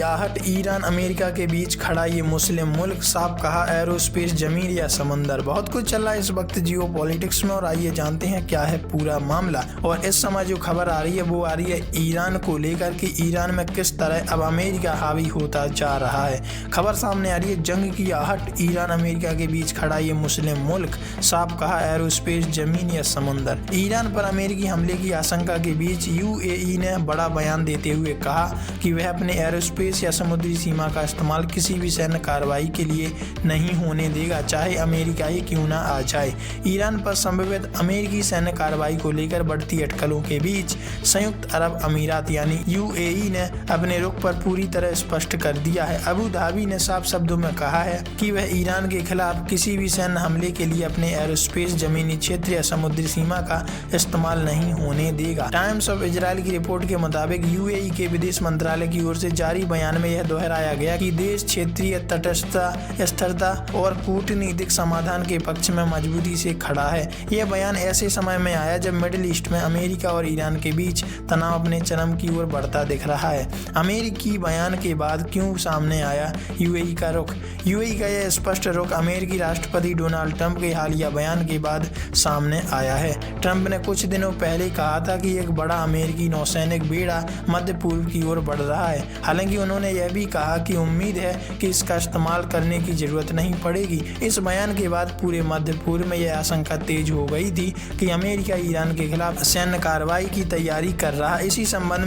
की आहट, Iran America के बीच खड़ा ये मुस्लिम मुल्क, साफ कहा एरोस्पेस, जमीन या समंदर। बहुत कुछ चल रहा है इस वक्त जियो पॉलिटिक्स में और आइए जानते हैं क्या है पूरा मामला। और इस समय जो खबर आ रही है वो आ रही है ईरान को लेकर कि ईरान में किस तरह अब अमेरिका हावी होता जा रहा है। खबर सामने आ रही है, जंग की आहट, ईरान अमेरिका के बीच खड़ा ये मुस्लिम मुल्क, साफ कहा एरोस्पेस, जमीन या समंदर। ईरान पर अमेरिकी हमले की आशंका के बीच यूएई ने बड़ा बयान देते हुए कहा कि वह अपने एरोस्पेस या समुद्री सीमा का इस्तेमाल किसी भी सैन्य कार्रवाई के लिए नहीं होने देगा, चाहे अमेरिका ही क्यों ना आ जाए। ईरान पर संभवित अमेरिकी सैन्य कार्रवाई को लेकर बढ़ती अटकलों के बीच संयुक्त अरब अमीरात यानी यूएई ने अपने रुख पर पूरी तरह स्पष्ट कर दिया है। अबू धाबी ने साफ शब्दों में कहा है कि वह ईरान के खिलाफ किसी भी सैन्य हमले के लिए अपने एरोस्पेस, जमीनी क्षेत्र या समुद्री सीमा का इस्तेमाल नहीं होने देगा। टाइम्स ऑफ इजराइल की रिपोर्ट के मुताबिक यूएई के विदेश मंत्रालय की ओर से जारी बयान में यह दोहराया गया कि देश क्षेत्रीय तटस्थता, स्थिरता और कूटनीतिक समाधान के पक्ष में मजबूती से खड़ा है। यह बयान ऐसे समय में आया जब मिडिल ईस्ट में अमेरिका और ईरान के बीच तनाव अपने चरम की ओर बढ़ता दिख रहा है। अमेरिकी बयान के बाद क्यों सामने आया यूएई का रुख? यूएई का यह स्पष्ट रुख अमेरिकी राष्ट्रपति डोनाल्ड ट्रंप के हालिया बयान के बाद सामने आया है। ट्रंप ने कुछ दिनों पहले कहा था कि एक बड़ा अमेरिकी नौसैनिक बेड़ा मध्य पूर्व की ओर बढ़ रहा है। हालांकि उन्होंने यह भी कहा कि उम्मीद है कि इसका इस्तेमाल करने की जरूरत नहीं पड़ेगी। इस बयान के बाद पूरे मध्य पूर्व में यह आशंका तेज हो गई थी कि अमेरिका ईरान के खिलाफ सैन्य कार्रवाई की तैयारी कर रहा है। इसी संबंध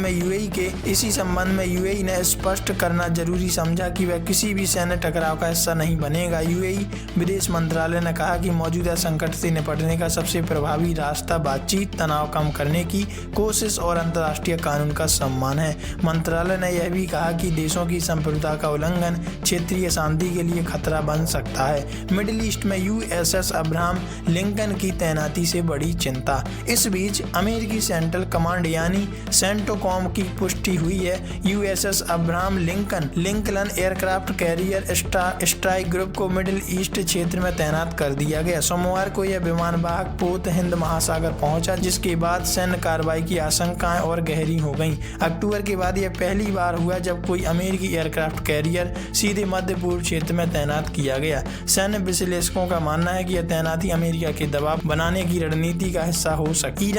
में यूएई ने स्पष्ट करना जरूरी समझा कि वह किसी भी सैन्य टकराव का हिस्सा नहीं बनेगा। यूएई विदेश मंत्रालय ने कहा कि मौजूदा संकट से निपटने का सबसे प्रभावी रास्ता बातचीत, तनाव कम करने की कोशिश और अंतर्राष्ट्रीय कानून का सम्मान है। मंत्रालय ने यह भी कहा कि देशों की संप्रभुता का उल्लंघन क्षेत्रीय शांति के लिए खतरा बन सकता है। मिडिल ईस्ट में यूएसएस अब्राहम लिंकन की तैनाती से बड़ी चिंता। इस बीच अमेरिकी सेंट्रल कमांड यानी सेंटोकॉम की पुष्टि हुई है। USS Abraham Lincoln aircraft carrier strike group को मिडिल ईस्ट क्षेत्र में तैनात कर दिया गया। सोमवार को यह विमान वाहक पोत हिंद महासागर पहुंचा, जिसके बाद सैन्य कार्रवाई की आशंकाएं और गहरी हो गईं। अक्टूबर के बाद यह पहली बार हुआ जब कोई अमेरिकी एयरक्राफ्ट कैरियर सीधे मध्य पूर्व क्षेत्र में तैनात किया गया। सैन्य विश्लेषकों का मानना है कि यह तैनाती अमेरिका के दबाव बनाने की रणनीति का हिस्सा हो सकती है।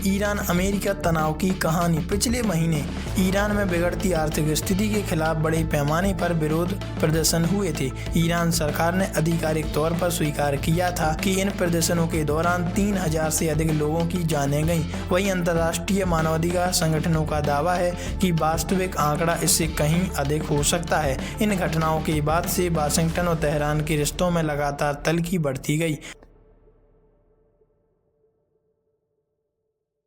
ईरान अमेरिका तनाव की कहानी। पिछले महीने ईरान में बिगड़ती आर्थिक स्थिति के खिलाफ बड़े पैमाने पर विरोध प्रदर्शन हुए थे। ईरान सरकार ने आधिकारिक तौर पर स्वीकार किया था कि इन प्रदर्शनों के दौरान 3000 से अधिक लोगों की जानें गईं। वहीं अंतर्राष्ट्रीय मानवाधिकार संगठनों का दावा है कि वास्तविक आंकड़ा इससे कहीं अधिक हो सकता है। इन घटनाओं के बाद से वाशिंगटन और तेहरान के रिश्तों में लगातार तल्खी बढ़ती गई।